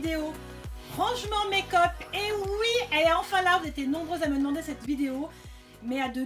vidéo rangement make-up. Et oui, elle est enfin là, vous étiez nombreuses à me demander cette vidéo, mais à de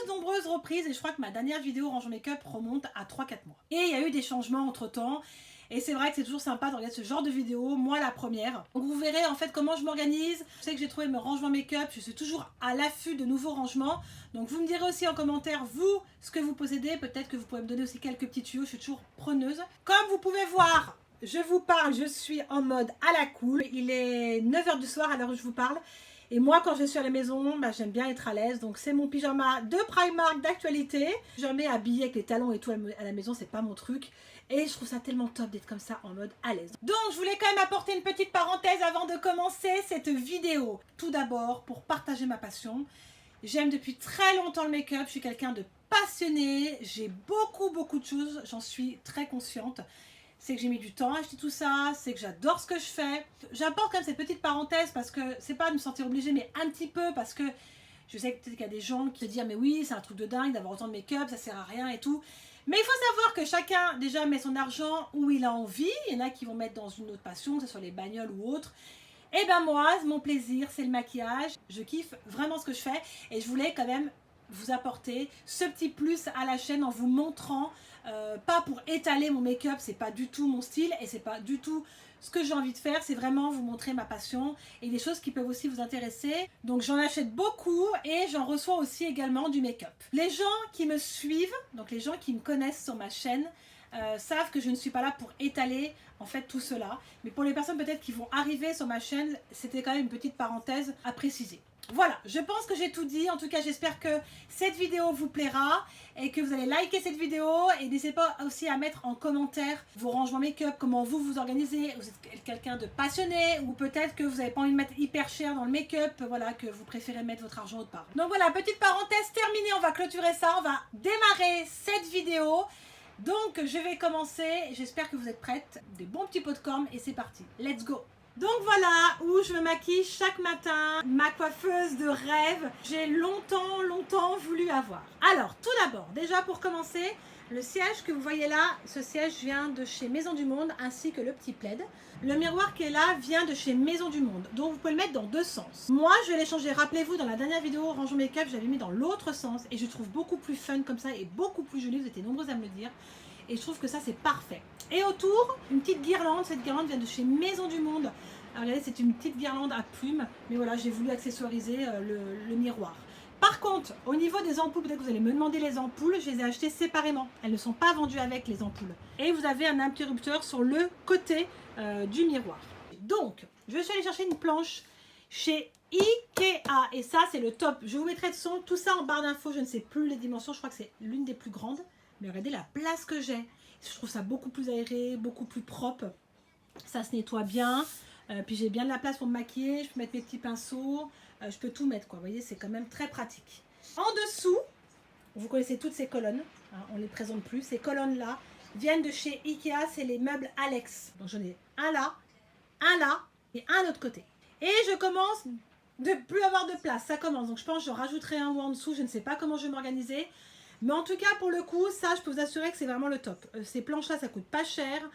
nombreuses reprises, et je crois que ma dernière vidéo rangement make-up remonte à 3-4 mois. Et il y a eu des changements entre temps, et c'est vrai que c'est toujours sympa de regarder ce genre de vidéo, moi la première. Donc vous verrez en fait comment je m'organise. Je sais que j'ai trouvé mes rangements make-up, je suis toujours à l'affût de nouveaux rangements. Donc vous me direz aussi en commentaire, vous, ce que vous possédez. Peut-être que vous pouvez me donner aussi quelques petits tuyaux, je suis toujours preneuse. Comme vous pouvez voir, je vous parle, je suis en mode à la cool. Il est 9h du soir à l'heure où je vous parle. Et moi, quand je suis à la maison, j'aime bien être à l'aise. Donc, c'est mon pyjama de Primark d'actualité. Jamais habillé avec les talons et tout à la maison, c'est pas mon truc. Et je trouve ça tellement top d'être comme ça en mode à l'aise. Donc, je voulais quand même apporter une petite parenthèse avant de commencer cette vidéo. Tout d'abord, pour partager ma passion. J'aime depuis très longtemps le make-up. Je suis quelqu'un de passionné. J'ai beaucoup de choses. J'en suis très consciente. C'est que j'ai mis du temps à acheter tout ça, c'est que j'adore ce que je fais. J'apporte quand même cette petite parenthèse parce que c'est pas de me sentir obligée, mais un petit peu parce que je sais qu'il y a des gens qui se disent mais oui, c'est un truc de dingue d'avoir autant de make-up, ça sert à rien et tout. Mais il faut savoir que chacun déjà met son argent où il a envie. Il y en a qui vont mettre dans une autre passion, que ce soit les bagnoles ou autre. Et ben moi, mon plaisir, c'est le maquillage. Je kiffe vraiment ce que je fais et je voulais quand même vous apporter ce petit plus à la chaîne en vous montrant, pas pour étaler mon make-up, c'est pas du tout mon style et c'est pas du tout ce que j'ai envie de faire, c'est vraiment vous montrer ma passion et des choses qui peuvent aussi vous intéresser. Donc j'en achète beaucoup et j'en reçois aussi également du make-up. Les gens qui me suivent, donc les gens qui me connaissent sur ma chaîne, savent que je ne suis pas là pour étaler en fait tout cela. Mais pour les personnes peut-être qui vont arriver sur ma chaîne, c'était quand même une petite parenthèse à préciser. Voilà, je pense que j'ai tout dit. En tout cas, j'espère que cette vidéo vous plaira et que vous allez liker cette vidéo. Et n'hésitez pas aussi à mettre en commentaire vos rangements make-up, comment vous vous organisez. Vous êtes quelqu'un de passionné ou peut-être que vous n'avez pas envie de mettre hyper cher dans le make-up, voilà, que vous préférez mettre votre argent autre part. Donc voilà, petite parenthèse terminée, on va clôturer ça. On va démarrer cette vidéo. Donc je vais commencer, j'espère que vous êtes prêtes. Des bons petits popcorn et c'est parti. Let's go! Donc voilà où je me maquille chaque matin, ma coiffeuse de rêve. J'ai longtemps voulu avoir. Alors tout d'abord, déjà pour commencer, le siège que vous voyez là, ce siège vient de chez Maison du Monde ainsi que le petit plaid. Le miroir qui est là vient de chez Maison du Monde, donc vous pouvez le mettre dans deux sens. Moi je vais les changer, rappelez-vous dans la dernière vidéo rangement make-up, j'avais mis dans l'autre sens et je trouve beaucoup plus fun comme ça et beaucoup plus joli, vous étiez nombreux à me le dire. Et je trouve que ça c'est parfait. Et autour, une petite guirlande. Cette guirlande vient de chez Maison du Monde. Alors regardez, c'est une petite guirlande à plumes. Mais voilà, j'ai voulu accessoiriser le miroir. Par contre, au niveau des ampoules, peut-être que vous allez me demander les ampoules. Je les ai achetées séparément. Elles ne sont pas vendues avec les ampoules. Et vous avez un interrupteur sur le côté du miroir. Donc, je suis allée chercher une planche chez Ikea. Et ça, c'est le top. Je vous mettrai de son. Tout ça en barre d'infos. Je ne sais plus les dimensions. Je crois que c'est l'une des plus grandes. Mais regardez la place que j'ai. Je trouve ça beaucoup plus aéré, beaucoup plus propre. Ça se nettoie bien. Puis j'ai bien de la place pour me maquiller. Je peux mettre mes petits pinceaux. Je peux tout mettre, quoi. Vous voyez, c'est quand même très pratique. En dessous, vous connaissez toutes ces colonnes. Hein, on ne les présente plus. Ces colonnes-là viennent de chez Ikea. C'est les meubles Alex. Donc j'en ai un là et un autre côté. Et je commence de plus avoir de place. Ça commence. Donc je pense que je rajouterai un ou en dessous. Je ne sais pas comment je vais m'organiser. Mais en tout cas, pour le coup, ça, je peux vous assurer que c'est vraiment le top. Ces planches-là, ça coûte pas cher.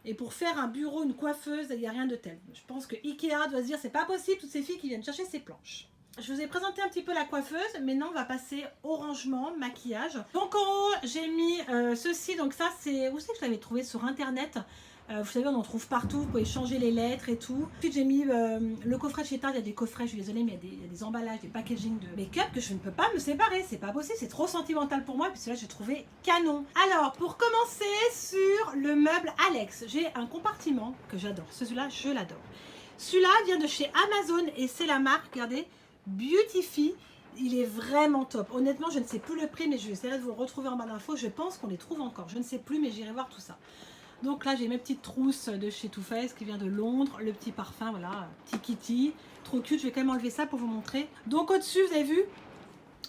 Et pour faire un bureau, une coiffeuse, il n'y a rien de tel. Je pense que Ikea doit se dire, c'est pas possible, toutes ces filles qui viennent chercher ces planches. Je vous ai présenté un petit peu la coiffeuse. Maintenant, on va passer au rangement, maquillage. Donc en haut, j'ai mis ceci. Donc ça, c'est... Où c'est que je l'avais trouvé sur Internet? Vous savez, on en trouve partout, vous pouvez changer les lettres et tout. Ensuite, j'ai mis le coffret de chez Tarte. Il y a des coffrets, je suis désolée, mais il y a des emballages, des packaging de make-up que je ne peux pas me séparer. C'est pas possible, c'est trop sentimental pour moi. Et puis celui-là, j'ai trouvé canon. Alors, pour commencer sur le meuble Alex, j'ai un compartiment que j'adore. Celui-là, je l'adore. Celui-là vient de chez Amazon et c'est la marque, regardez, Beautify. Il est vraiment top. Honnêtement, je ne sais plus le prix, mais je vais essayer de vous le retrouver en bas d'infos. Je pense qu'on les trouve encore. Je ne sais plus, mais j'irai voir tout ça. Donc là, j'ai mes petites trousses de chez Too Faced qui vient de Londres. Le petit parfum, voilà, petit kitty. Trop cute, je vais quand même enlever ça pour vous montrer. Donc au-dessus, vous avez vu,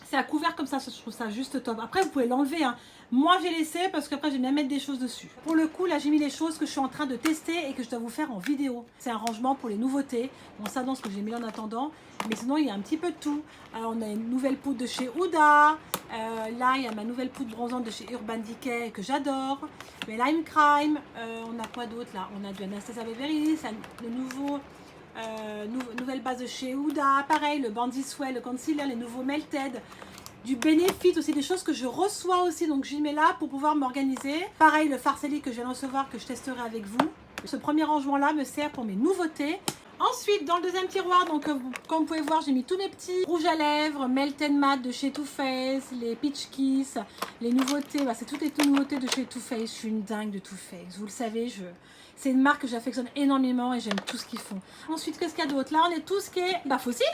c'est à couvert comme ça, je trouve ça juste top. Après, vous pouvez l'enlever, hein. Moi j'ai laissé parce qu'après j'aime bien mettre des choses dessus. Pour le coup là j'ai mis les choses que je suis en train de tester et que je dois vous faire en vidéo. C'est un rangement pour les nouveautés. Bon ça dans ce que j'ai mis en attendant. Mais sinon il y a un petit peu de tout. Alors on a une nouvelle poudre de chez Huda. Là il y a ma nouvelle poudre bronzante de chez Urban Decay que j'adore. Mais Lime Crime. On a quoi d'autre là? On a du Anastasia Beverly. Le nouveau... nouvelle base de chez Huda. Pareil le Bandit Swell, le concealer, les nouveaux Melted. Du Benefit aussi, des choses que je reçois aussi, donc j'y mets là pour pouvoir m'organiser. Pareil, le Farcelli que je viens de recevoir, que je testerai avec vous. Ce premier rangement là me sert pour mes nouveautés. Ensuite, dans le deuxième tiroir, donc comme vous pouvez voir, j'ai mis tous mes petits rouges à lèvres, Melted Matte de chez Too Faced, les Peach Kiss, les nouveautés, c'est toutes les nouveautés de chez Too Faced. Je suis une dingue de Too Faced, vous le savez, c'est une marque que j'affectionne énormément et j'aime tout ce qu'ils font. Ensuite, qu'est-ce qu'il y a d'autre? Là, on est tout ce qui est fossile.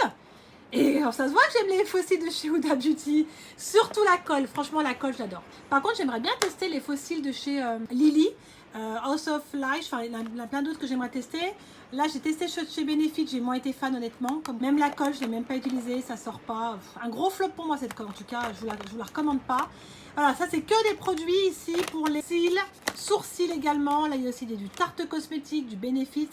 Et alors, ça se voit que j'aime les fossiles de chez Huda Beauty, surtout la colle, franchement la colle j'adore. Par contre j'aimerais bien tester les fossiles de chez Lily, House of Life, enfin il y en a plein d'autres que j'aimerais tester. Là j'ai testé chez Benefit, j'ai moins été fan honnêtement, comme même la colle je l'ai même pas utilisée, ça sort pas. Un gros flop pour moi cette colle en tout cas, je vous la recommande pas. Voilà, ça c'est que des produits ici pour les cils, sourcils également, là il y a aussi du Tarte Cosmétique, du Benefit.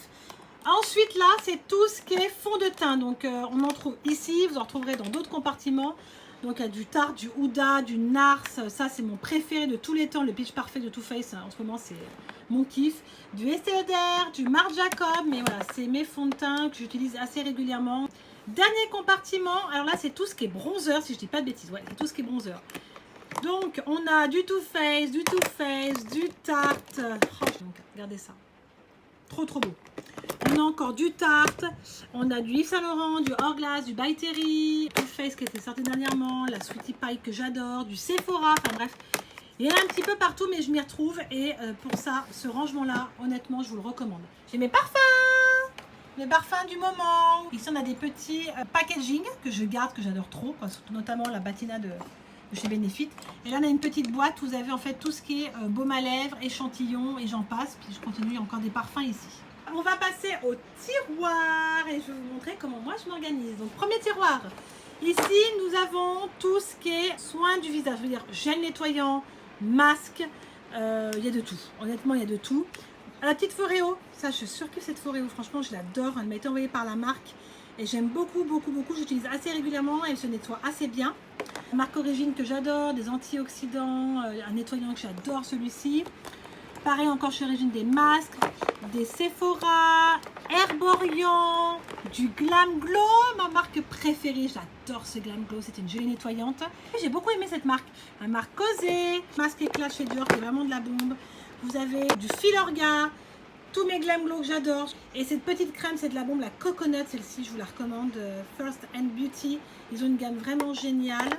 Ensuite là c'est tout ce qui est fond de teint, donc on en trouve ici, vous en retrouverez dans d'autres compartiments. Donc il y a du Tarte, du Huda, du Nars, ça c'est mon préféré de tous les temps, le Peach Parfait de Too Faced, en ce moment c'est mon kiff. Du Estée Lauder, du Marc Jacob, mais voilà c'est mes fonds de teint que j'utilise assez régulièrement. Dernier compartiment, alors là c'est tout ce qui est bronzer, si je dis pas de bêtises, ouais c'est tout ce qui est bronzer. Donc on a du Too Faced, du Tarte, oh, donc regardez ça, trop beau. On a encore du Tarte, on a du Yves Saint Laurent, du Hourglass, du By Terry, Too Faced qui était sorti dernièrement, la Sweetie Pie que j'adore, du Sephora, enfin bref. Il y en a un petit peu partout mais je m'y retrouve et pour ça, ce rangement là, honnêtement je vous le recommande. J'ai mes parfums du moment. Ici on a des petits packaging que je garde, que j'adore trop, notamment la Batina de chez Benefit. Et là on a une petite boîte où vous avez en fait tout ce qui est baume à lèvres, échantillon et j'en passe. Puis je continue, il y a encore des parfums ici. On va passer au tiroir et je vais vous montrer comment moi je m'organise. Donc premier tiroir, ici nous avons tout ce qui est soins du visage, je veux dire gel nettoyant, masque, il y a de tout, honnêtement il y a de tout. La petite Foreo, ça je surkiffe cette Foreo, franchement je l'adore, elle m'a été envoyée par la marque et j'aime beaucoup, j'utilise assez régulièrement, elle se nettoie assez bien. Marque Origine que j'adore, des antioxydants, un nettoyant que j'adore celui-ci. Pareil encore chez Origine, des masques, des Sephora, Herborian, du Glam Glow, ma marque préférée, j'adore ce Glam Glow, c'est une gelée nettoyante. J'ai beaucoup aimé cette marque, la marque Causé, masque éclat chez Dior qui est vraiment de la bombe. Vous avez du Filorga, tous mes Glam Glow que j'adore. Et cette petite crème, c'est de la bombe, la Coconut, celle-ci je vous la recommande, First and Beauty, ils ont une gamme vraiment géniale.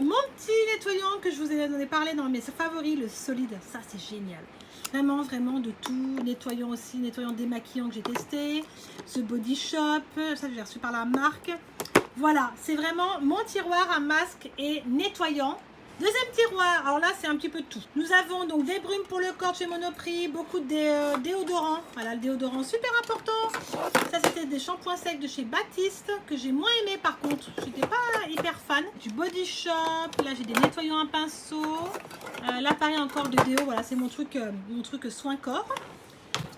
Mon petit nettoyant que je vous ai parlé dans mes favoris, le solide, ça c'est génial. Vraiment de tout. Nettoyant aussi, nettoyant démaquillant que j'ai testé. Ce Body Shop, ça j'ai reçu par la marque. Voilà, c'est vraiment mon tiroir à masque et nettoyant. Deuxième tiroir, alors là c'est un petit peu de tout. Nous avons donc des brumes pour le corps chez Monoprix, beaucoup de déodorants. Voilà le déodorant super important. Ça c'était des shampoings secs de chez Baptiste que j'ai moins aimé par contre. J'étais pas hyper fan. Du Body Shop, là j'ai des nettoyants à pinceau. Là pareil encore de déo, voilà c'est mon truc soin corps.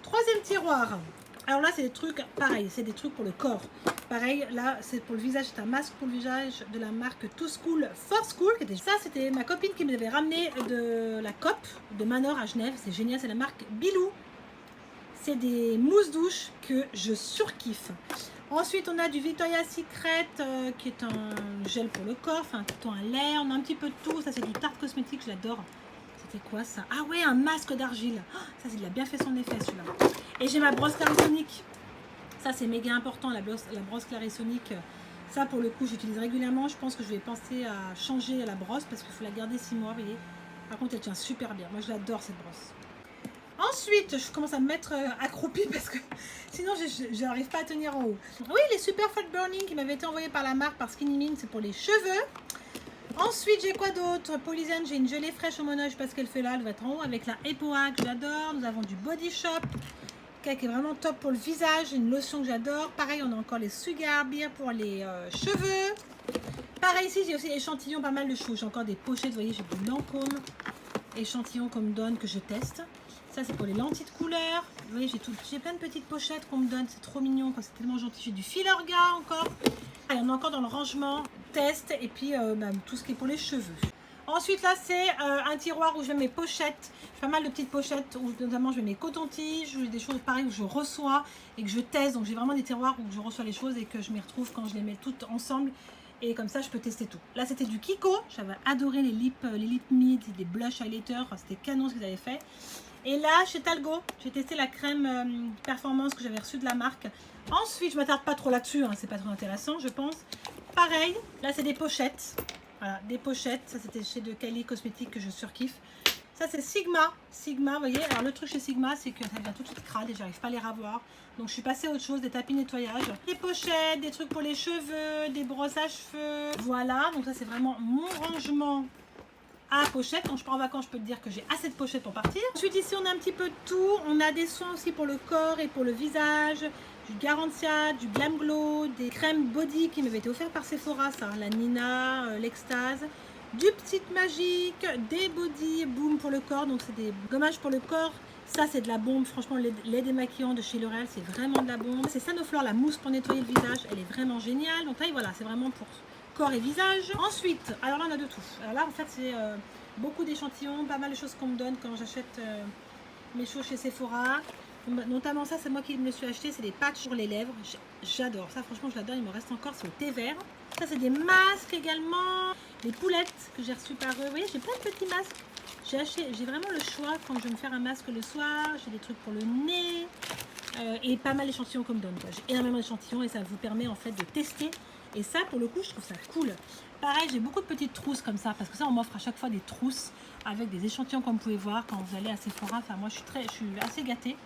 Troisième tiroir. Alors là c'est des trucs pareil, c'est des trucs pour le corps. Pareil, là c'est pour le visage, c'est un masque pour le visage de la marque Too School For School. Ça c'était ma copine qui m'avait ramené de la COP de Manor à Genève. C'est génial, c'est la marque Bilou. C'est des mousses douches que je surkiffe. Ensuite on a du Victoria's Secret qui est un gel pour le corps, enfin plutôt un lait. On a un petit peu de tout, ça c'est du Tarte Cosmétique, je l'adore. C'était quoi ça? Ah ouais, un masque d'argile. Oh, ça il a bien fait son effet celui-là. Et j'ai ma brosse Clarisonic. Ça c'est méga important, la brosse Clarisonic. Ça pour le coup j'utilise régulièrement. Je pense que je vais penser à changer la brosse parce qu'il faut la garder 6 mois, vous voyez. Par contre elle tient super bien, moi je l'adore cette brosse. Ensuite je commence à me mettre accroupie parce que sinon je n'arrive pas à tenir en haut. Oui, les Super Fat Burning qui m'avaient été envoyés par la marque, par Skinny Min, c'est pour les cheveux. Ensuite j'ai quoi d'autre? Polyzen, j'ai une gelée fraîche au mono, je sais pas ce qu'elle fait là, elle va être en haut avec la EPOA que j'adore. Nous avons du Body Shop qui est vraiment top pour le visage, une lotion que j'adore. Pareil on a encore les Sugar Beer pour les cheveux. Pareil ici, j'ai aussi échantillons pas mal de choses. J'ai encore des pochettes, vous voyez, j'ai du Lancôme. Échantillons qu'on me donne, que je teste. Ça, c'est pour les lentilles de couleur. Vous voyez, j'ai plein de petites pochettes qu'on me donne. C'est trop mignon, c'est tellement gentil. J'ai du Filorga encore. Ah, il y en a encore dans le rangement. Test. Et puis, tout ce qui est pour les cheveux. Ensuite, là, c'est un tiroir où je mets mes pochettes. J'ai pas mal de petites pochettes où, notamment, je mets mes cotons-tiges. Des choses pareilles où je reçois et que je teste. Donc, j'ai vraiment des tiroirs où je reçois les choses et que je m'y retrouve quand je les mets toutes ensemble. Et comme ça, je peux tester tout. Là, c'était du Kiko. J'avais adoré les lip mid, des blush highlighter. Enfin, c'était canon ce qu'ils avaient fait. Et là, chez Talgo, j'ai testé la crème performance que j'avais reçue de la marque. Ensuite, je ne m'attarde pas trop là-dessus. Hein, c'est pas trop intéressant, je pense. Pareil, là, c'est des pochettes. Voilà, des pochettes. Ça, c'était chez de Kylie Cosmetics que je surkiffe. Ça, c'est Sigma. Sigma, vous voyez. Alors, le truc chez Sigma, c'est que ça devient tout de suite crade et j'arrive pas à les ravoir. Donc, je suis passée à autre chose, des tapis nettoyage. Des pochettes, des trucs pour les cheveux, des brosses à cheveux. Voilà. Donc, ça, c'est vraiment mon rangement à pochette. Quand je pars en vacances, je peux te dire que j'ai assez de pochettes pour partir. Ensuite, ici, on a un petit peu de tout. On a des soins aussi pour le corps et pour le visage. Du Garantia, du Glam Glow, des crèmes body qui m'avaient été offertes par Sephora, ça. La Nina, l'Extase. Du Petite Magique, des body boom pour le corps, donc c'est des gommages pour le corps. Ça, c'est de la bombe, franchement, lait démaquillant de chez L'Oréal, c'est vraiment de la bombe. C'est Sanoflore, la mousse pour nettoyer le visage, elle est vraiment géniale. Donc là, voilà, c'est vraiment pour corps et visage. Ensuite, alors là, on a de tout. Alors là, en fait, c'est beaucoup d'échantillons, pas mal de choses qu'on me donne quand j'achète mes choses chez Sephora. Notamment ça, c'est moi qui me le suis acheté, c'est des patchs pour les lèvres. J'adore ça, franchement, je l'adore. Il me reste encore, c'est au thé vert. Ça, c'est des masques également. Les poulettes que j'ai reçues par eux. Vous voyez, j'ai plein de petits masques. J'ai vraiment le choix quand je vais me faire un masque le soir. J'ai des trucs pour le nez et pas mal d'échantillons qu'on me donne. J'ai énormément d'échantillons et ça vous permet en fait de tester. Et ça, pour le coup, je trouve ça cool. Pareil, j'ai beaucoup de petites trousses comme ça parce que ça, on m'offre à chaque fois des trousses avec des échantillons comme vous pouvez voir quand vous allez à Sephora. Enfin, moi, je suis assez gâtée.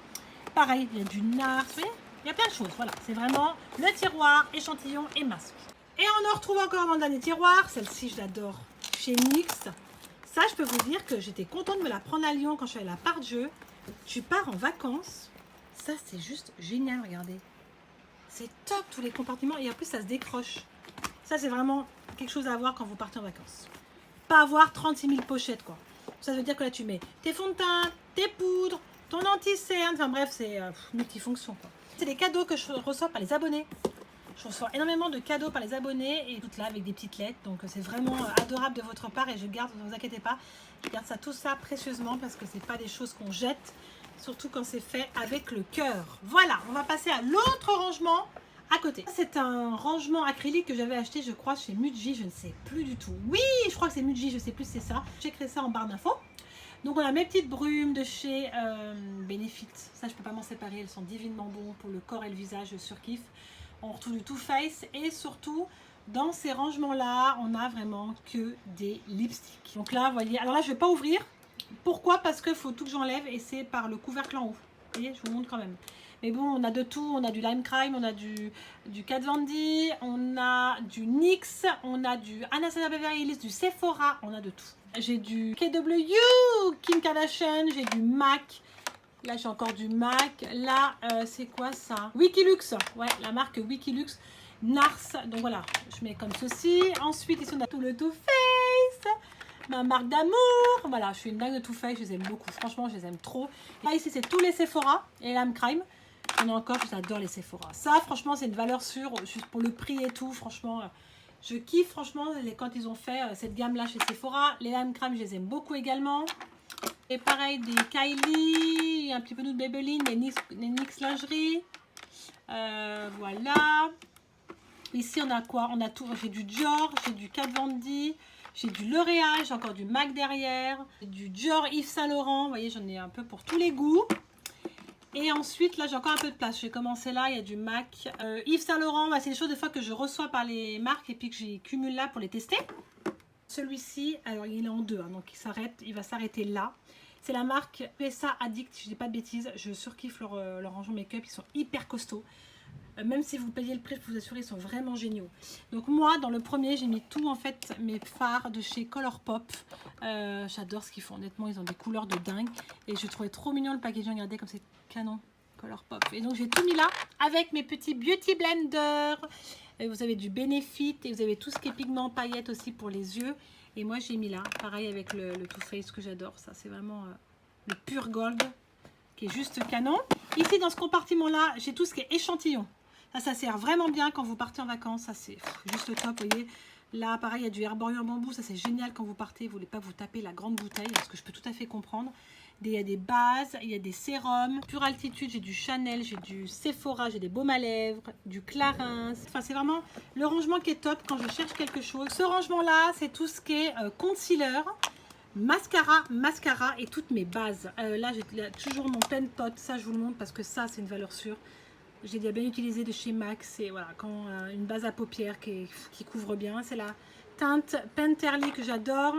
Pareil, il y a du NARS, vous voyez, il y a plein de choses. Voilà, c'est vraiment le tiroir, échantillon et masque. Et on en retrouve encore dans le dernier tiroir. Celle-ci, je l'adore. Chez NYX. Ça, je peux vous dire que j'étais contente de me la prendre à Lyon quand je suis allée à la Part Dieu. Tu pars en vacances. Ça, c'est juste génial, regardez. C'est top, tous les compartiments. Et en plus, ça se décroche. Ça, c'est vraiment quelque chose à avoir quand vous partez en vacances. Pas avoir 36 000 pochettes, quoi. Ça veut dire que là, tu mets tes fonds de teint, tes poudres, ton anti-cerne. Enfin bref, c'est multifonction, quoi. C'est des cadeaux que je reçois par les abonnés. Je reçois énormément de cadeaux par les abonnés et toutes là avec des petites lettres. Donc c'est vraiment adorable de votre part et je garde, ne vous inquiétez pas, je garde ça tout ça précieusement parce que c'est pas des choses qu'on jette, surtout quand c'est fait avec le cœur. Voilà, on va passer à l'autre rangement à côté. C'est un rangement acrylique que j'avais acheté, je crois, chez Muji, je ne sais plus du tout. Oui, je crois que c'est Muji, je ne sais plus si c'est ça. J'ai créé ça en barre d'infos. Donc on a mes petites brumes de chez Benefit. Ça, je peux pas m'en séparer, elles sont divinement bonnes pour le corps et le visage, je surkiffe. On retrouve du Too Faced et surtout dans ces rangements là on a vraiment que des lipsticks. Donc là vous voyez, alors là je vais pas ouvrir. Pourquoi? Parce qu'il faut tout que j'enlève et c'est par le couvercle en haut. Vous voyez, je vous montre quand même. Mais bon, on a de tout, on a du Lime Crime, on a du Kat Von D, on a du NYX, on a du Anastasia Beverly Hills, du Sephora, on a de tout. J'ai du KW, Kim Kardashian, j'ai du MAC. Là, j'ai encore du MAC. Là, c'est quoi ça? Wikiluxe. Ouais, la marque Wikiluxe. NARS. Donc voilà, je mets comme ceci. Ensuite, ici, on a tout le Too Faced. Ma marque d'amour. Voilà, je suis une dingue de Too Faced. Je les aime beaucoup. Franchement, je les aime trop. Là, ici, c'est tous les Sephora et Lime Crime. On a encore, j'adore les Sephora. Ça, franchement, c'est une valeur sûre. Juste pour le prix et tout. Franchement, je kiffe, franchement, quand ils ont fait cette gamme-là chez Sephora. Les Lime Crime, je les aime beaucoup également. Et pareil, des Kylie, un petit peu de Maybelline, des NYX lingerie. Voilà. Ici, on a quoi? On a tout. J'ai du Dior, j'ai du Kat Von D, j'ai du L'Oréal, j'ai encore du MAC derrière, du Dior Yves Saint Laurent. Vous voyez, j'en ai un peu pour tous les goûts. Et ensuite, là, j'ai encore un peu de place. J'ai commencé là, il y a du MAC. Yves Saint Laurent, bah, c'est des choses des fois que je reçois par les marques et puis que j'ai cumulé là pour les tester. Celui-ci, alors il est en deux, hein, donc il va s'arrêter là. C'est la marque PSA Addict, je dis pas de bêtises, je surkiffe leur rangement make-up, ils sont hyper costauds. Même si vous payez le prix, je peux vous assurer, ils sont vraiment géniaux. Donc moi, dans le premier, j'ai mis tout en fait, mes fards de chez Colourpop. J'adore ce qu'ils font, honnêtement, ils ont des couleurs de dingue. Et je trouvais trop mignon le packaging, regardez comme c'est canon, Colourpop. Et donc j'ai tout mis là, avec mes petits Beauty Blender. Et vous avez du Benefit et vous avez tout ce qui est pigment paillettes aussi pour les yeux. Et moi j'ai mis là, pareil avec le Too Faced que j'adore. Ça c'est vraiment le pur gold qui est juste canon. Ici dans ce compartiment là, j'ai tout ce qui est échantillon. Ça sert vraiment bien quand vous partez en vacances. Ça c'est juste top, vous voyez. Là pareil, il y a du Herborian bambou. Ça c'est génial quand vous partez. Vous ne voulez pas vous taper la grande bouteille, parce que je peux tout à fait comprendre. Il y a des bases, il y a des sérums. Pure Altitude, j'ai du Chanel, j'ai du Sephora, j'ai des baumes à lèvres, du Clarins. Enfin, c'est vraiment le rangement qui est top quand je cherche quelque chose. Ce rangement-là, c'est tout ce qui est concealer, mascara et toutes mes bases. Là, j'ai toujours mon pen pot. Ça, je vous le montre parce que ça, c'est une valeur sûre. J'ai déjà bien utilisé de chez MAC. Et voilà, quand une base à paupières qui couvre bien. C'est la teinte Penterly que j'adore.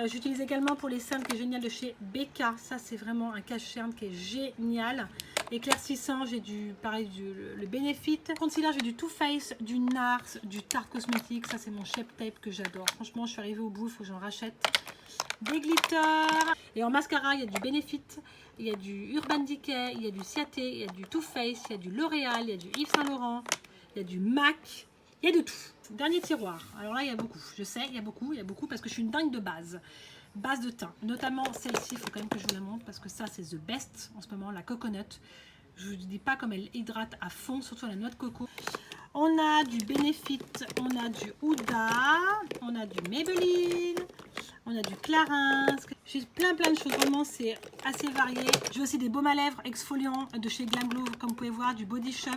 J'utilise également pour les cernes qui est génial de chez Becca. Ça c'est vraiment un cache-cerne qui est génial. Éclaircissant, j'ai du pareil le Benefit. Concealer, j'ai du Too Faced, du NARS, du Tarte Cosmetics. Ça c'est mon Shape Tape que j'adore. Franchement je suis arrivée au bout, il faut que j'en rachète. Des glitters. Et en mascara il y a du Benefit, il y a du Urban Decay, il y a du Ciaté, il y a du Too Faced, il y a du L'Oréal, il y a du Yves Saint Laurent, il y a du MAC. Il y a de tout. Dernier tiroir. Alors là, il y a beaucoup. Je sais, il y a beaucoup parce que je suis une dingue de base. Base de teint. Notamment celle-ci, il faut quand même que je vous la montre parce que ça, c'est the best en ce moment, la coconut. Je ne vous dis pas comme elle hydrate à fond, surtout la noix de coco. On a du Benefit, on a du Huda, on a du Maybelline, on a du Clarins. J'ai plein de choses, vraiment c'est assez varié. J'ai aussi des baumes à lèvres exfoliants de chez Glam Glow, comme vous pouvez voir, du Body Shop,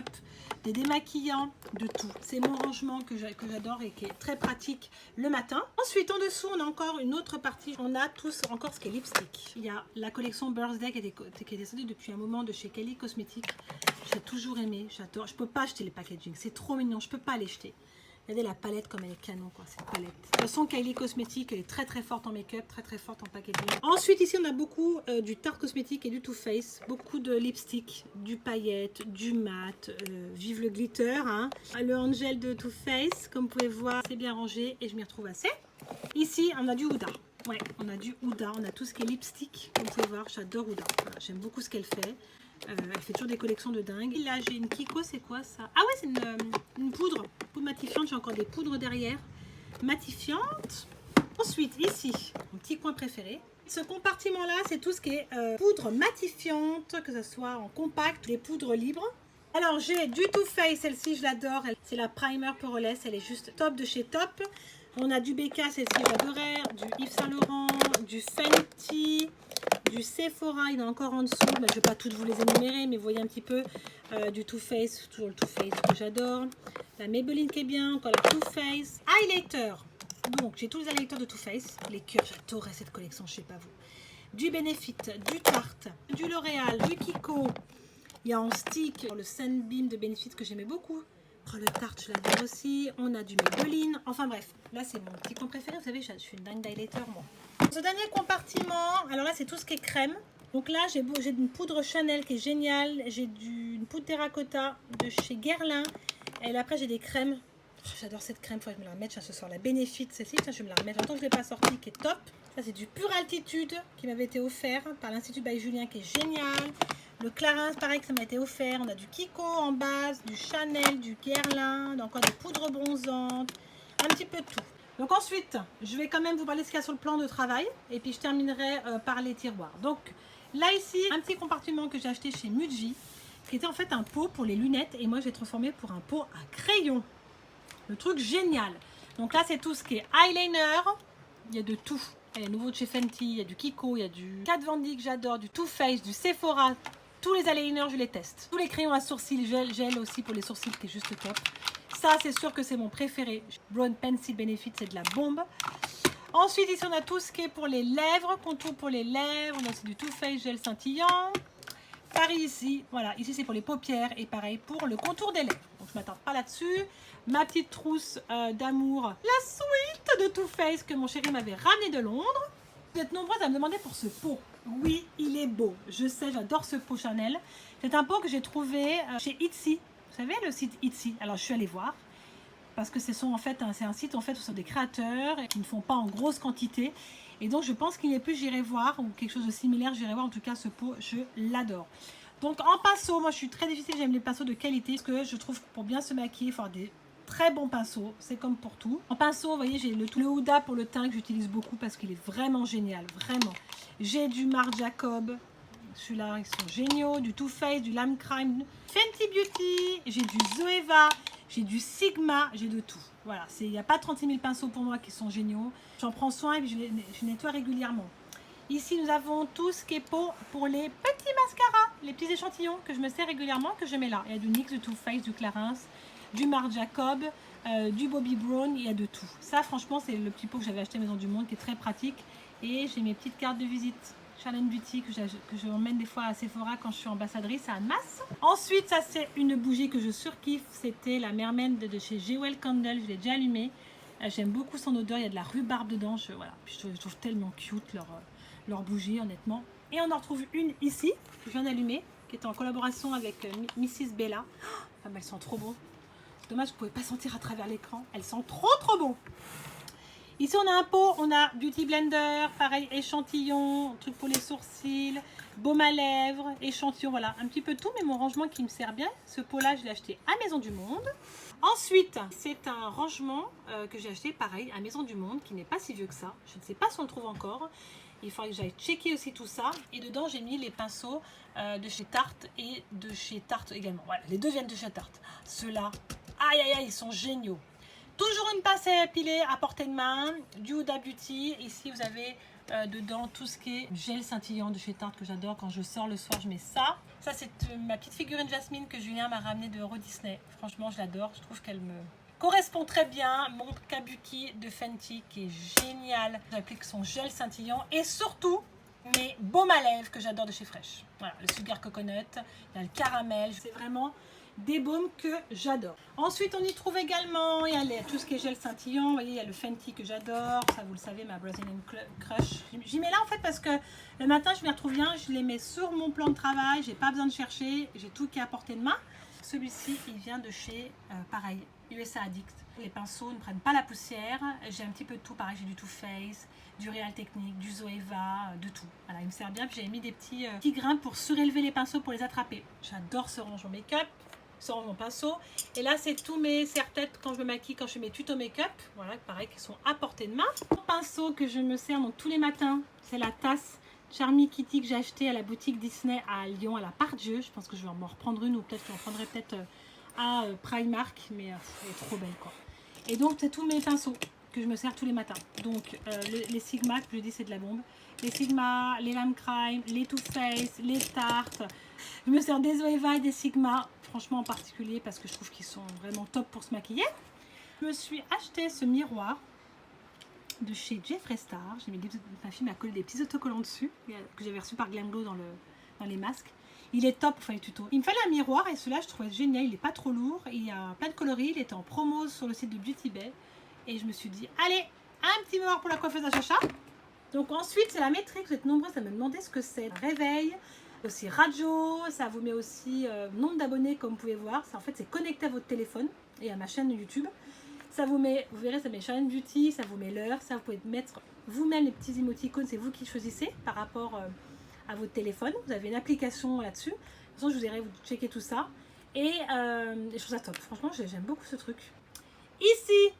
des démaquillants, de tout. C'est mon rangement que j'adore et qui est très pratique le matin. Ensuite, en dessous, on a encore une autre partie. On a tous encore ce qui est lipstick. Il y a la collection Birthday qui est sortie depuis un moment de chez Kylie Cosmetics. J'ai toujours aimé, j'adore. Je peux pas acheter les packaging, c'est trop mignon, je peux pas les jeter. Regardez la palette comme elle est canon, quoi, cette palette. De toute façon, Kylie Cosmetics, elle est très forte en make-up, très forte en packaging. Ensuite, ici, on a beaucoup du Tarte Cosmetics et du Too Faced. Beaucoup de lipstick, du paillette, du mat. Vive le glitter, hein. Le Angel de Too Faced, comme vous pouvez voir, c'est bien rangé et je m'y retrouve assez. Ici, on a du Huda. Ouais, on a du Huda, on a tout ce qui est lipstick, comme vous pouvez voir, j'adore Huda. Voilà, j'aime beaucoup ce qu'elle fait. Elle fait toujours des collections de dingue. Et là, j'ai une Kiko, c'est quoi ça? Ah ouais, c'est une poudre matifiante. J'ai encore des poudres derrière. Matifiante. Ensuite, ici, mon petit coin préféré. Ce compartiment-là, c'est tout ce qui est poudre matifiante, que ce soit en compact, des poudres libres. Alors, j'ai du Too Faced, celle-ci, je l'adore. C'est la Primer Poreless, elle est juste top de chez Top. On a du Becca, celle-ci, j'adorais. Du Yves Saint Laurent, du Fenty, du Sephora, il y en a encore en dessous. Je ne vais pas toutes vous les énumérer, mais vous voyez un petit peu du Too Faced, toujours le Too Faced que j'adore. La Maybelline qui est bien, encore la Too Faced. Highlighter. Donc, j'ai tous les highlighters de Too Faced. Les cœurs, j'adorais cette collection, je ne sais pas vous. Du Benefit, du Tarte, du L'Oréal, du Kiko. Il y a en stick le Sunbeam de Benefit que j'aimais beaucoup. Oh, le Tarte, je l'adore aussi. On a du Maybelline. Enfin bref, là c'est mon petit coin préféré. Vous savez, je suis une dingue d'highlighter moi. Ce dernier compartiment, alors là c'est tout ce qui est crème. Donc là j'ai une poudre Chanel qui est géniale. J'ai une poudre terracotta de chez Guerlain. Et là après j'ai des crèmes. Oh, j'adore cette crème, il faut que je me la remette ce soir. La Benefit, celle-ci, je vais me la remettre. Longtemps que je ne l'ai pas sortie, qui est top. Ça c'est du Pure Altitude qui m'avait été offert par l'Institut by Julien qui est génial. Le Clarins, pareil, que ça m'a été offert. On a du Kiko en base, du Chanel, du Guerlain, encore des poudres bronzantes, un petit peu de tout. Donc ensuite, je vais quand même vous parler de ce qu'il y a sur le plan de travail. Et puis je terminerai par les tiroirs. Donc là ici, un petit compartiment que j'ai acheté chez Muji, qui était en fait un pot pour les lunettes. Et moi, j'ai transformé pour un pot à crayon. Le truc génial. Donc là, c'est tout ce qui est eyeliner. Il y a de tout. Il y a nouveau de chez Fenty, il y a du Kiko, il y a du Kat Von D que j'adore, du Too Faced, du Sephora. Tous les eyeliners, je les teste. Tous les crayons à sourcils, gel aussi pour les sourcils qui est juste top. Ça, c'est sûr que c'est mon préféré. Brown Pencil Benefit, c'est de la bombe. Ensuite, ici, on a tout ce qui est pour les lèvres, contour pour les lèvres. On a aussi du Too Faced gel scintillant. Pareil ici, voilà, ici c'est pour les paupières et pareil pour le contour des lèvres. Donc je ne m'attarde pas là-dessus. Ma petite trousse d'amour, la suite de Too Faced que mon chéri m'avait ramené de Londres. Vous êtes nombreuses à me demander pour ce pot. Oui, il est beau. Je sais, j'adore ce pot Chanel. C'est un pot que j'ai trouvé chez Etsy. Vous savez, le site Etsy. Alors, je suis allée voir. Parce que c'est en fait un site en fait, où ce sont des créateurs qui ne font pas en grosse quantité. Et donc, je pense qu'il n'est plus, j'irai voir. Ou quelque chose de similaire, j'irai voir. En tout cas, ce pot, je l'adore. Donc, en pinceau, moi, je suis très difficile. J'aime les pinceaux de qualité. Parce que je trouve que pour bien se maquiller, il faut avoir des très bon pinceau, c'est comme pour tout. En pinceau, vous voyez, j'ai le Huda pour le teint que j'utilise beaucoup parce qu'il est vraiment génial, vraiment. J'ai du Marc Jacob, celui-là, ils sont géniaux, du Too Faced, du Lime Crime, Fenty Beauty, j'ai du Zoeva, j'ai du Sigma, j'ai de tout. Voilà, il n'y a pas 36 000 pinceaux pour moi qui sont géniaux. J'en prends soin et puis je nettoie régulièrement. Ici, nous avons tout ce qui est pour les petits mascaras, les petits échantillons que je me sers régulièrement, que je mets là. Il y a du NYX, du Too Faced, du Clarins, du Marc Jacob, du Bobbi Brown, il y a de tout. Ça, franchement, c'est le petit pot que j'avais acheté à Maison du Monde, qui est très pratique. Et j'ai mes petites cartes de visite Charlène Beauty que je emmène des fois à Sephora quand je suis ambassadrice à Annemasse. Ensuite, ça, c'est une bougie que je surkiffe. C'était la Mermaid de chez Jewel Candle. Je l'ai déjà allumée. J'aime beaucoup son odeur. Il y a de la rhubarbe dedans. Voilà. Puis je trouve tellement cute leur bougie, honnêtement. Et on en retrouve une ici, que je viens d'allumer, qui est en collaboration avec Mrs. Bella. Oh, elles sont trop bonnes. Dommage que vous ne pouvez pas sentir à travers l'écran. Elles sont trop bon. Ici, on a un pot, on a Beauty Blender, pareil, échantillon, truc pour les sourcils, baume à lèvres, échantillon, voilà, un petit peu tout, mais mon rangement qui me sert bien. Ce pot-là, je l'ai acheté à Maison du Monde. Ensuite, c'est un rangement que j'ai acheté, pareil, à Maison du Monde, qui n'est pas si vieux que ça. Je ne sais pas si on le trouve encore. Il faudrait que j'aille checker aussi tout ça. Et dedans, j'ai mis les pinceaux de chez Tarte et de chez Tarte également. Voilà, les deux viennent de chez Tarte. Ceux-là, aïe aïe aïe, ils sont géniaux. Toujours une pince à épiler à portée de main, du Huda Beauty. Ici, vous avez dedans tout ce qui est gel scintillant de chez Tarte que j'adore. Quand je sors le soir, je mets ça. Ça, c'est ma petite figurine Jasmine que Julien m'a ramenée de Euro Disney. Franchement, je l'adore. Je trouve qu'elle me correspond très bien. Mon Kabuki de Fenty qui est génial. J'applique son gel scintillant et surtout mes baumes à lèvres que j'adore de chez Fresh. Voilà, le Sugar Coconut, il y a le caramel. C'est vraiment des baumes que j'adore. Ensuite, on y trouve également, il y a tout ce qui est gel scintillant. Vous voyez, il y a le Fenty que j'adore. Ça, vous le savez, ma Brazilian Crush. J'y mets là, en fait, parce que le matin, je m'y retrouve bien. Je les mets sur mon plan de travail. J'ai pas besoin de chercher. J'ai tout qui est à portée de main. Celui-ci, il vient de chez, pareil, USA Addict. Les pinceaux ne prennent pas la poussière. J'ai un petit peu de tout. Pareil, j'ai du Too Faced, du Real Technique, du Zoeva, de tout. Voilà, il me sert bien. Puis j'avais mis des petits grains pour surélever les pinceaux pour les attraper. J'adore ce rangement make-up. Sur mon pinceau. Et là, c'est tous mes serre-têtes quand je me maquille, quand je fais mes tutos make-up. Voilà, pareil, qui sont à portée de main. Mon pinceau que je me sers donc, tous les matins, c'est la tasse Charmy Kitty que j'ai achetée à la boutique Disney à Lyon, à la Part-Dieu. Je pense que je vais en reprendre une ou peut-être que j'en prendrai peut-être à Primark. Mais elle est trop belle, quoi. Et donc, c'est tous mes pinceaux que je me sers tous les matins. Donc, les Sigma, que je dis, c'est de la bombe. Les Sigma, les Lime Crime, les Too Faced, les Tarte. Je me sers des Zoeva et des Sigma, franchement en particulier parce que je trouve qu'ils sont vraiment top pour se maquiller. Je me suis acheté ce miroir de chez Jeffree Star. Ma fille m'a collé des petits autocollants dessus que j'avais reçu par Glam Glow dans les masques. Il est top pour faire les tutos. Il me fallait un miroir et celui-là je trouvais génial. Il n'est pas trop lourd. Il y a plein de coloris. Il était en promo sur le site de Beauty Bay. Et je me suis dit, allez, un petit miroir pour la coiffeuse à Chacha. Donc ensuite, c'est la métrique. Vous êtes nombreux à me demander ce que c'est. Réveil, aussi radio, ça vous met aussi nombre d'abonnés comme vous pouvez voir. En fait, c'est connecté à votre téléphone et à ma chaîne YouTube. Ça vous met, vous verrez, ça met Charlène Beauty, ça vous met l'heure. Ça, vous pouvez mettre vous-même les petits émoticônes. C'est vous qui choisissez par rapport à votre téléphone. Vous avez une application là-dessus. De toute façon, je vous dirai, vous checkez tout ça. Et je trouve ça top. Franchement, j'aime beaucoup ce truc. Ici,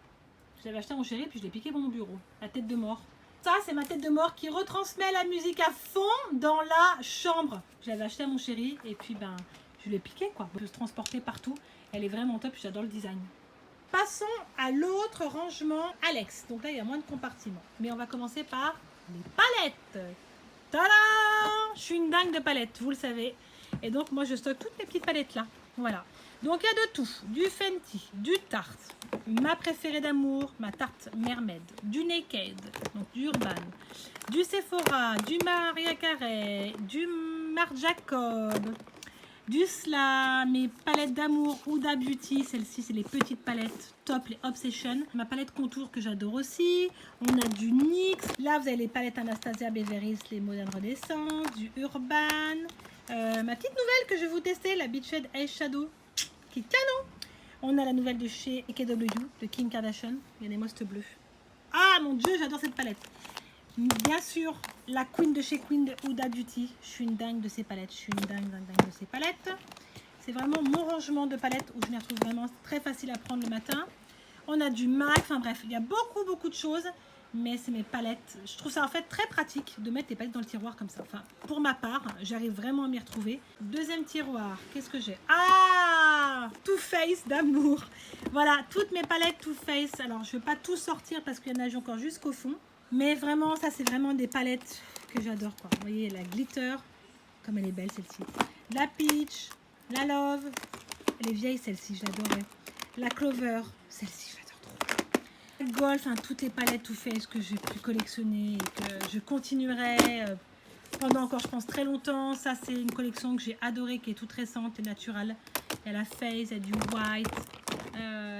je l'avais acheté à mon chéri puis je l'ai piqué dans mon bureau. La tête de mort. Ça, c'est ma tête de mort qui retransmet la musique à fond dans la chambre. Je l'avais acheté à mon chéri et puis ben, je l'ai piqué quoi. Elle peut se transporter partout. Elle est vraiment top, j'adore le design. Passons à l'autre rangement Alex. Donc là, il y a moins de compartiments. Mais on va commencer par les palettes. Tada! Je suis une dingue de palettes, vous le savez. Et donc, moi, je stocke toutes mes petites palettes là. Voilà. Donc, il y a de tout. Du Fenty, du Tarte, ma préférée d'amour, ma Tarte Mermaid, du Naked, donc du Urban, du Sephora, du Maria Carey, du Marc Jacob, du Slam, mes palettes d'amour Huda Beauty. Celle-ci, c'est les petites palettes top, les Obsession. Ma palette contour que j'adore aussi. On a du NYX. Là, vous avez les palettes Anastasia Beverly, les Modern Renaissance, du Urban. Ma petite nouvelle que je vais vous tester, la Beachhead Eyeshadow, qui est canon. On a la nouvelle de chez EKW, de Kim Kardashian. Il y a des mostes bleus. Ah mon dieu, j'adore cette palette. Bien sûr, la Queen de chez Queen de Huda Beauty. Je suis une dingue de ces palettes. Je suis une dingue de ces palettes. C'est vraiment mon rangement de palettes où je les retrouve vraiment très facile à prendre le matin. On a du MAC, enfin bref, il y a beaucoup de choses. Mais c'est mes palettes. Je trouve ça en fait très pratique de mettre les palettes dans le tiroir comme ça. Enfin, pour ma part, j'arrive vraiment à m'y retrouver. Deuxième tiroir, qu'est-ce que j'ai? Ah, Too Faced d'amour. Voilà, toutes mes palettes Too Faced. Alors, je ne vais pas tout sortir parce qu'il y en a encore jusqu'au fond. Mais vraiment, ça, c'est vraiment des palettes que j'adore, quoi. Vous voyez, la glitter, comme elle est belle, celle-ci. La peach, la love. Elle est vieille, celle-ci, je l'adorais. La clover, celle-ci, je l'adore trop. Golf, hein, toutes les palettes Too Faced que j'ai pu collectionner et que je continuerai pendant encore, je pense, très longtemps. Ça, c'est une collection que j'ai adorée, qui est toute récente et naturelle. Il y a la Face, il y a du White,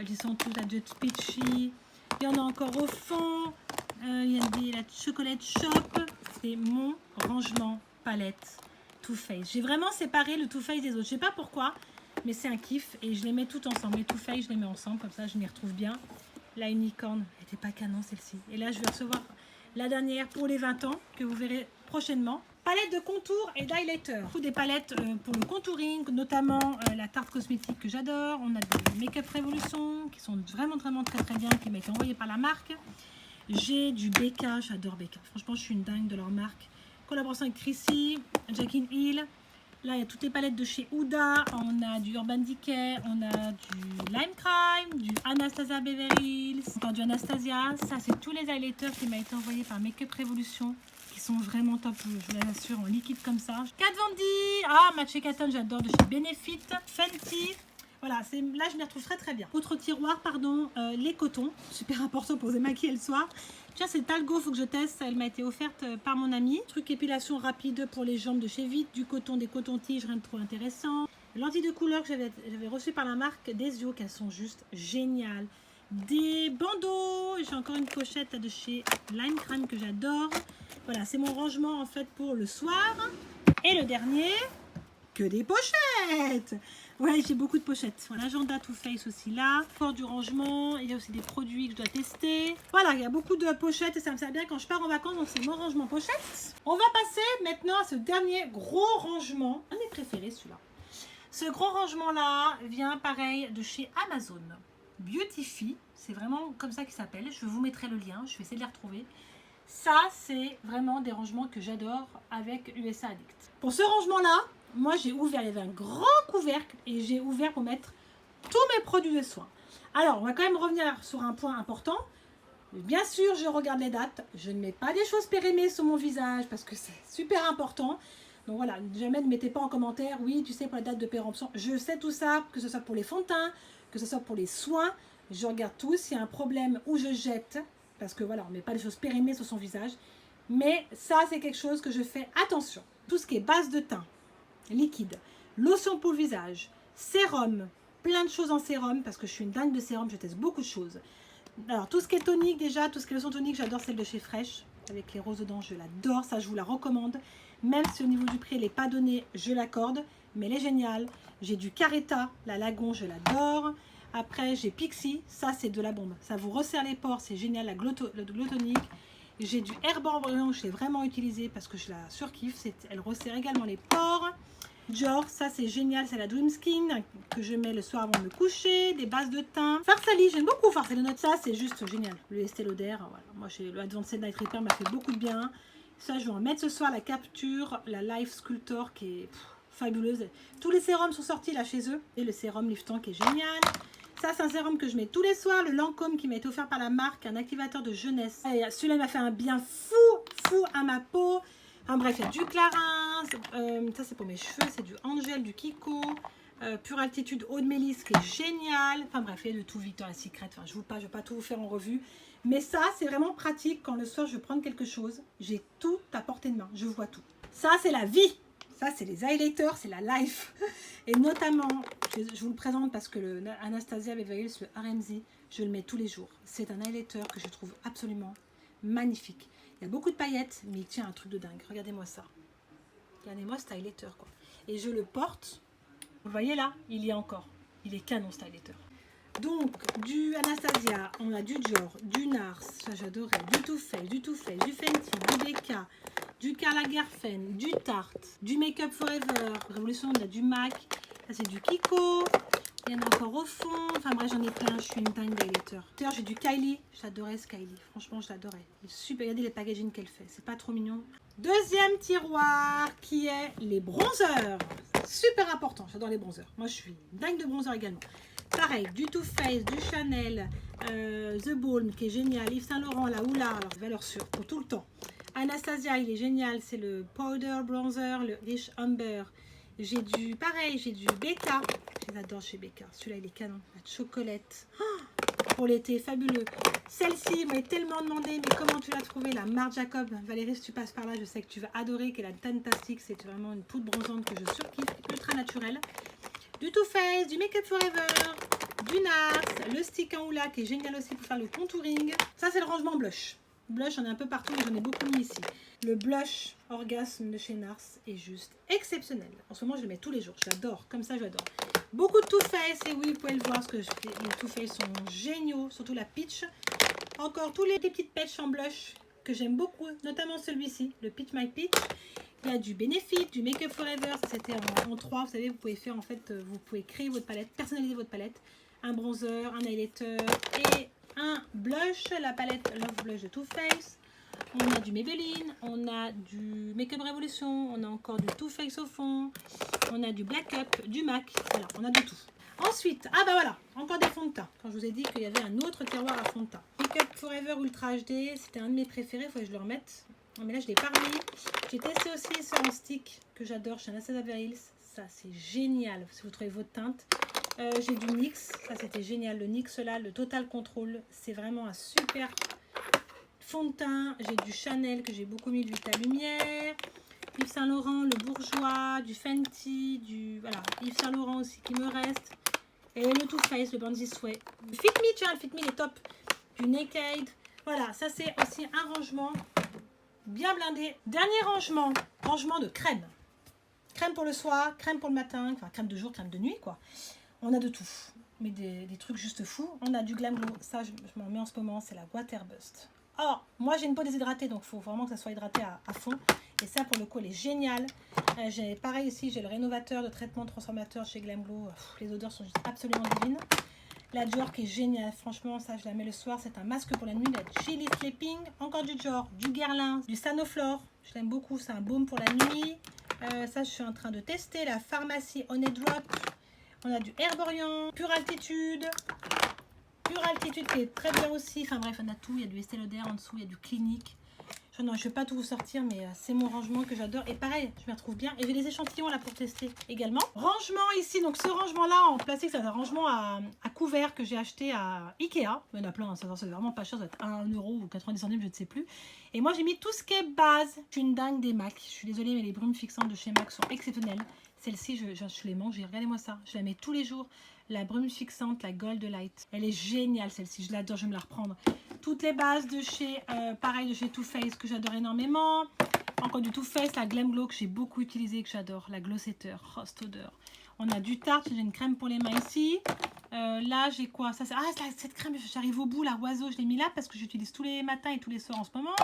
ils sont toutes à Jet Peachy. Il y en a encore au fond. Il y a la Chocolate Shop. C'est mon rangement palette Too Faced. J'ai vraiment séparé le Too Faced des autres. Je sais pas pourquoi, mais c'est un kiff et je les mets toutes ensemble. Les Too Faced, je les mets ensemble, comme ça, je m'y retrouve bien. La unicorn, elle n'était pas canon celle-ci. Et là, je vais recevoir la dernière pour les 20 ans, que vous verrez prochainement. Palette de contour et d'highlighter. Des palettes pour le contouring, notamment la Tarte Cosmétique que j'adore. On a des Make Up Revolution qui sont vraiment très bien, qui m'a été envoyé par la marque. J'ai du BK, j'adore BK. Franchement, je suis une dingue de leur marque. Collaboration avec Chrissy, Jackie Hill. Là, il y a toutes les palettes de chez Huda. On a du Urban Decay, on a du Lime Crime, du Anastasia Beverly Hills, encore du Anastasia. Ça, c'est tous les highlighters qui m'ont été envoyés par Make Up Revolution, qui sont vraiment top, je vous l'assure, en liquide comme ça. Kat Von D, Match Cotton, j'adore, de chez Benefit. Fenty. Voilà, là, je m'y retrouve très bien. Autre tiroir, pardon, les cotons. Super important pour se maquiller le soir. Tiens, c'est Talgo, il faut que je teste. Elle m'a été offerte par mon amie. Truc épilation rapide pour les jambes de chez Vite. Du coton, des cotons-tiges, rien de trop intéressant. Lentilles de couleur que j'avais reçues par la marque des yeux, qu'elles sont juste géniales. Des bandeaux. J'ai encore une pochette de chez Lime Crime que j'adore. Voilà, c'est mon rangement en fait pour le soir. Et le dernier, que des pochettes. Ouais, j'ai beaucoup de pochettes. Voilà, l'agenda Too Faced aussi là. Pour du rangement, il y a aussi des produits que je dois tester. Voilà, il y a beaucoup de pochettes et ça me sert bien quand je pars en vacances. Donc c'est mon rangement pochette. On va passer maintenant à ce dernier gros rangement. Un de mes préférés celui-là. Ce gros rangement là vient pareil de chez Amazon. Beautify, c'est vraiment comme ça qu'il s'appelle. Je vous mettrai le lien, je vais essayer de les retrouver. Ça, c'est vraiment des rangements que j'adore avec USA Addict. Pour ce rangement-là, moi j'ai ouvert, il y avait un grand couvercle et j'ai ouvert pour mettre tous mes produits de soins. Alors, on va quand même revenir sur un point important. Bien sûr, je regarde les dates. Je ne mets pas des choses périmées sur mon visage parce que c'est super important. Donc voilà, jamais ne mettez pas en commentaire, oui, tu sais, pour la date de péremption. Je sais tout ça, que ce soit pour les fonds de teint, que ce soit pour les soins. Je regarde tout. S'il y a un problème où je jette, parce que voilà, on ne met pas des choses périmées sur son visage. Mais ça, c'est quelque chose que je fais attention. Tout ce qui est base de teint, liquide, lotion pour le visage, sérum, plein de choses en sérum, parce que je suis une dingue de sérum, je teste beaucoup de choses. Alors, tout ce qui est tonique déjà, tout ce qui est lotion tonique, j'adore celle de chez Fresh, avec les roses dedans, je l'adore, ça je vous la recommande. Même si au niveau du prix, elle n'est pas donnée, je l'accorde, mais elle est géniale. J'ai du Caretta, la Lagon, je l'adore. Après, j'ai Pixi, ça c'est de la bombe. Ça vous resserre les pores, c'est génial, le glow tonique. J'ai du Herbe Embryon que je l'ai vraiment utilisé parce que je la surkiffe. Elle resserre également les pores. Dior, ça c'est génial, c'est la Dream Skin que je mets le soir avant de me coucher. Des bases de teint. Farsali, j'aime beaucoup Farsali. Ça c'est juste génial. Le Estée Lauder, voilà. Moi le Advanced Night Repair m'a fait beaucoup de bien. Ça je vais en mettre ce soir. La Capture, la Life Sculptor qui est fabuleuse. Tous les sérums sont sortis là chez eux. Et le sérum liftant qui est génial. Ça, c'est un sérum que je mets tous les soirs. Le Lancôme qui m'a été offert par la marque, un activateur de jeunesse. Celui-là m'a fait un bien fou à ma peau. Enfin bref, il y a du Clarins. Ça, c'est pour mes cheveux. C'est du Angel, du Kiko. Pure Altitude Eau de Mélisse qui est génial. Enfin bref, il y a de tout Victoria's Secret. Enfin, je ne vais pas tout vous faire en revue. Mais ça, c'est vraiment pratique. Quand le soir, je veux prendre quelque chose, j'ai tout à portée de main. Je vois tout. Ça, c'est la vie. Ça, c'est les highlighters, c'est la life. Et notamment, je vous le présente parce que le Anastasia Beverly Hills, le RMZ, je le mets tous les jours. C'est un highlighter que je trouve absolument magnifique. Il y a beaucoup de paillettes, mais il tient un truc de dingue. Regardez-moi ça. Regardez-moi ce highlighter, quoi. Et je le porte. Vous voyez là, il y a encore. Il est canon, ce highlighter. Donc, du Anastasia, on a du Dior, du Nars, ça j'adorais, du Too Faced, du Fenty, du BK, du Karl Lagerfeld, du Tarte, du Make Up Forever, Révolution, on a du MAC, Ça, c'est du Kiko. Il y en a encore au fond. Enfin bref, j'en ai plein. Je suis une dingue d'highlighter. D'ailleurs, j'ai du Kylie. J'adorais ce Kylie. Franchement, je l'adorais. Super. Regardez les packaging qu'elle fait. C'est pas trop mignon. Deuxième tiroir qui est les bronzers. Super important. J'adore les bronzers. Moi, je suis dingue de bronzer également. Pareil, du Too Faced, du Chanel, The Balm qui est génial. Yves Saint Laurent, la Oula. Alors, valeur sûre pour tout le temps. Anastasia, il est génial. C'est le Powder Bronzer, le Rich Amber. J'ai du, pareil, j'ai du Becca. Je les adore chez Becca. Celui-là, il est canon. La chocolate. Oh, pour l'été, fabuleux. Celle-ci, m'a tellement demandé, mais comment tu l'as trouvée, la Marc Jacob. Valérie, si tu passes par là, je sais que tu vas adorer, qu'elle est fantastique. C'est vraiment une poudre bronzante que je surkiffe, ultra naturelle. Du Too Faced, du Make Up Forever, du NARS, le stick en hula qui est génial aussi pour faire le contouring. Ça, c'est le rangement blush. Blush, j'en ai un peu partout, mais j'en ai beaucoup mis ici. Le blush Orgasme de chez NARS est juste exceptionnel. En ce moment, je le mets tous les jours. J'adore, comme ça, j'adore. Beaucoup de Too Faced, et oui, vous pouvez le voir, parce que les Too Faced sont géniaux, surtout la Peach. Encore tous les petites patchs en blush que j'aime beaucoup, notamment celui-ci, le Peach My Peach. Il y a du Benefit, du Make Up Forever, ça c'était en 3, vous savez, vous pouvez faire en fait, vous pouvez créer votre palette, personnaliser votre palette, un bronzer, un highlighter et un blush, la palette Love Blush de Too Faced. On a du Maybelline, on a du Make Up Revolution, on a encore du Too Faced au fond, on a du Black Up, du MAC, voilà, on a de tout. Ensuite, ah bah voilà, encore des fonds de teint. Quand je vous ai dit qu'il y avait un autre tiroir à fond de teint. Make Up Forever Ultra HD, c'était un de mes préférés, il faut que je le remette. Non mais là je l'ai pas remis. J'ai testé aussi ce en stick que j'adore chez Anastasia Beverly Hills. Ça c'est génial si vous trouvez votre teinte. J'ai du NYX, ça c'était génial. Le NYX là, le Total Control, c'est vraiment un super fond de teint. J'ai du Chanel que j'ai beaucoup mis, de Vita Lumière. Yves Saint Laurent, le Bourgeois, du Fenty, du voilà, Yves Saint Laurent aussi qui me reste. Et le Too Faced, le Bandit Sway. Le Fit Me, tiens, le Fit Me il est top. Du Naked. Voilà, ça c'est aussi un rangement bien blindé. Dernier rangement, rangement de crème. Crème pour le soir, crème pour le matin, enfin crème de jour, crème de nuit quoi. On a de tout, mais des trucs juste fous. On a du Glam Glow, ça je m'en mets en ce moment, c'est la Water Bust. Alors, moi j'ai une peau déshydratée, donc il faut vraiment que ça soit hydraté à fond. Et ça pour le coup elle est géniale. J'ai pareil ici, j'ai le rénovateur de traitement transformateur chez Glam Glow. Les odeurs sont juste absolument divines. La Dior qui est géniale, franchement ça je la mets le soir, c'est un masque pour la nuit, la Chili Sleeping, encore du Dior, du Guerlain, du Sanoflore, je l'aime beaucoup, c'est un baume pour la nuit. Ça je suis en train de tester, la Pharmacie Honey Drop, on a du Herborian, Pure Altitude qui est très bien aussi, enfin bref on a tout, il y a du Estée Lauder en dessous, il y a du Clinique. Non, je ne vais pas tout vous sortir, mais c'est mon rangement que j'adore. Et pareil, je m'y retrouve bien. Et j'ai des échantillons là pour tester également. Rangement ici, donc ce rangement-là en plastique, c'est un rangement à couvert que j'ai acheté à Ikea. Il y en a plein, ça c'est vraiment pas cher, ça va être 1 € ou 90 centimes, je ne sais plus. Et moi j'ai mis tout ce qui est base. Je suis une dingue des MAC. Je suis désolée, mais les brumes fixantes de chez MAC sont exceptionnelles. Celle-ci, je les mange, regardez-moi ça. Je la mets tous les jours. La brume fixante, la Gold Light. Elle est géniale celle-ci, je l'adore, je vais me la reprendre. Toutes les bases de chez, pareil de chez Too Faced que j'adore énormément. Encore du Too Faced, la Glam Glow que j'ai beaucoup utilisé, que j'adore. La Glow Setter, Rust Odeur. On a du Tarte, j'ai une crème pour les mains ici. Là j'ai quoi ça, cette crème, j'arrive au bout, la Oiseau, je l'ai mis là parce que j'utilise tous les matins et tous les soirs en ce moment.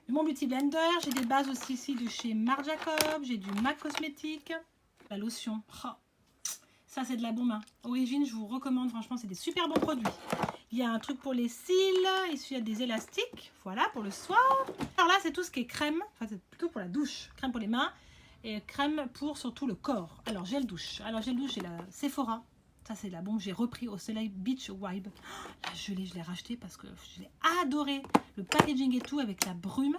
Mon Beauty Blender, j'ai des bases aussi ici de chez Marc Jacob. J'ai du MAC Cosmétique. La lotion. Oh. Ça, c'est de la bombe. Hein. Origine, je vous recommande. Franchement, c'est des super bons produits. Il y a un truc pour les cils. Ici, il y a des élastiques. Voilà, pour le soir. Alors là, c'est tout ce qui est crème. Enfin, c'est plutôt pour la douche. Crème pour les mains. Et crème pour surtout le corps. Alors, gel douche. Alors, gel douche, j'ai la Sephora. Ça, c'est de la bombe. J'ai repris au Soleil Beach Vibe. Oh, là, je l'ai racheté parce que je l'ai adoré. Le packaging et tout avec la brume.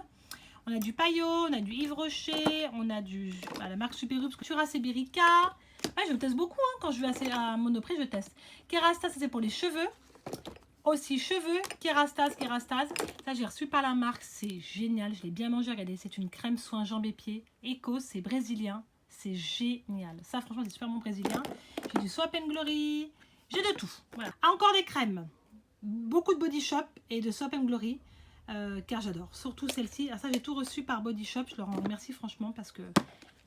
On a du Payot, on a du Yves Rocher, on a du la marque Superub, Cura Seberica. Ouais, je teste beaucoup hein, quand je vais à Monoprix, je teste. Kerastase, c'est pour les cheveux. Aussi cheveux, Kerastase. Ça, j'ai reçu par la marque, c'est génial, je l'ai bien mangé, regardez, c'est une crème soin jambes et pieds. Eco, c'est brésilien, c'est génial. Ça, franchement, c'est super bon brésilien. J'ai du Swap & Glory, j'ai de tout. Voilà. Encore des crèmes, beaucoup de Body Shop et de Swap & Glory. Car j'adore, surtout celle-ci. Ça j'ai tout reçu par Body Shop, je leur en remercie franchement parce que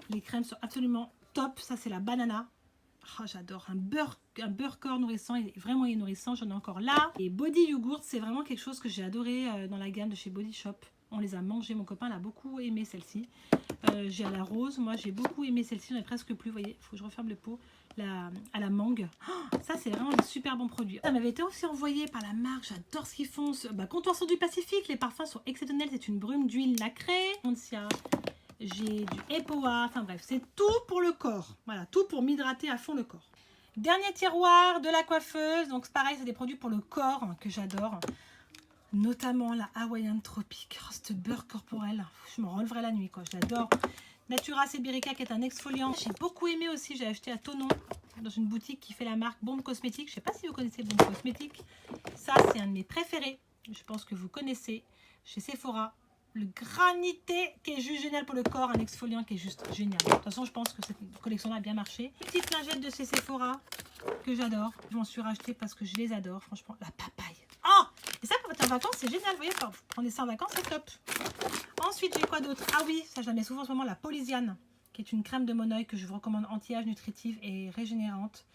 les crèmes sont absolument top. Ça c'est la banana, oh, j'adore, un beurre corps nourrissant, il est vraiment nourrissant, j'en ai encore là. Et Body Yogurt, c'est vraiment quelque chose que j'ai adoré dans la gamme de chez Body Shop. On les a mangés, mon copain l'a beaucoup aimé celle-ci. J'ai à la rose, moi j'ai beaucoup aimé celle-ci, j'en ai presque plus, vous voyez, il faut que je referme le pot. À la mangue. Oh, ça c'est vraiment des super bons produits. Ça m'avait été aussi envoyé par la marque, j'adore ce qu'ils font. Comptoir Sur du Pacifique, les parfums sont exceptionnels, c'est une brume d'huile nacrée. J'ai du EPOA, enfin bref, c'est tout pour le corps. Voilà, tout pour m'hydrater à fond le corps. Dernier tiroir de la coiffeuse, donc c'est pareil, c'est des produits pour le corps que j'adore. Notamment la Hawaiian Tropic, oh, cette beurre corporel, je m'en releverai la nuit quoi, je l'adore. Natura Seberica qui est un exfoliant. J'ai beaucoup aimé aussi, j'ai acheté à Tonon dans une boutique qui fait la marque Bombe Cosmétique. Je ne sais pas si vous connaissez Bombe Cosmétique. Ça, c'est un de mes préférés. Je pense que vous connaissez. Chez Sephora. Le granité qui est juste génial pour le corps. Un exfoliant qui est juste génial. De toute façon, je pense que cette collection-là a bien marché. Petite lingette de chez Sephora que j'adore. Je m'en suis racheté parce que je les adore. Franchement, la papaye. Oh! Et ça, pour être en vacances, c'est génial. Vous voyez, vous prenez ça en vacances, c'est top. Ensuite, j'ai quoi d'autre? Ah oui, ça je la mets souvent en ce moment, la Polysiane, qui est une crème de mon œil que je vous recommande, anti-âge, nutritive et régénérante.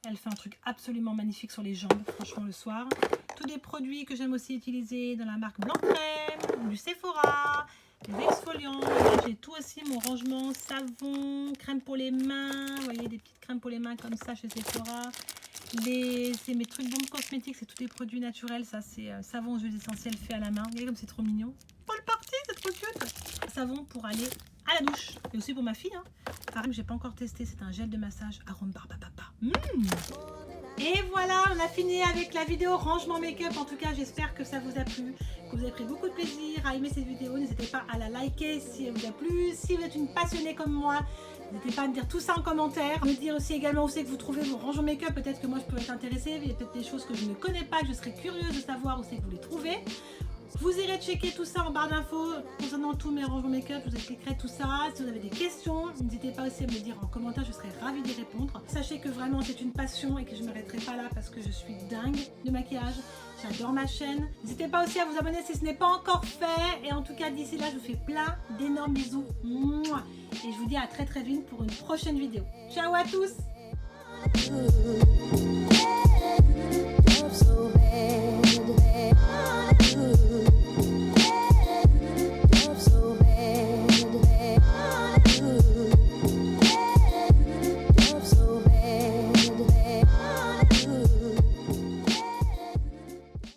Elle fait un truc absolument magnifique sur les jambes, franchement, le soir. Tous des produits que j'aime aussi utiliser dans la marque Blanc Crème, du Sephora, des exfoliants. J'ai tout aussi, mon rangement savon, crème pour les mains. Vous voyez, des petites crèmes pour les mains comme ça chez Sephora. C'est mes trucs Bombe Cosmétique, c'est tous des produits naturels. Ça, c'est savon aux huiles essentielles fait à la main. Regardez comme c'est trop mignon. Paul Party, c'est trop cute. Savon pour aller à la douche. Et aussi pour ma fille. Hein. Pareil, j'ai pas encore testé. C'est un gel de massage arôme barbe à papa. Et voilà, on a fini avec la vidéo rangement make-up. En tout cas, j'espère que ça vous a plu, que vous avez pris beaucoup de plaisir à aimer cette vidéo. N'hésitez pas à la liker si elle vous a plu. Si vous êtes une passionnée comme moi, n'hésitez pas à me dire tout ça en commentaire. Me dire aussi également où c'est que vous trouvez vos rangements make-up. Peut-être que moi je peux être intéressée. Il y a peut-être des choses que je ne connais pas, que je serais curieuse de savoir où c'est que vous les trouvez. Vous irez checker tout ça en barre d'infos concernant tous mes rangements make-up. Je vous expliquerai tout ça. Si vous avez des questions, n'hésitez pas aussi à me le dire en commentaire. Je serai ravie d'y répondre. Sachez que vraiment c'est une passion et que je ne m'arrêterai pas là parce que je suis dingue de maquillage. J'adore ma chaîne. N'hésitez pas aussi à vous abonner si ce n'est pas encore fait. Et en tout cas, d'ici là, je vous fais plein d'énormes bisous. Mouah. Et je vous dis à très très vite pour une prochaine vidéo. Ciao à tous!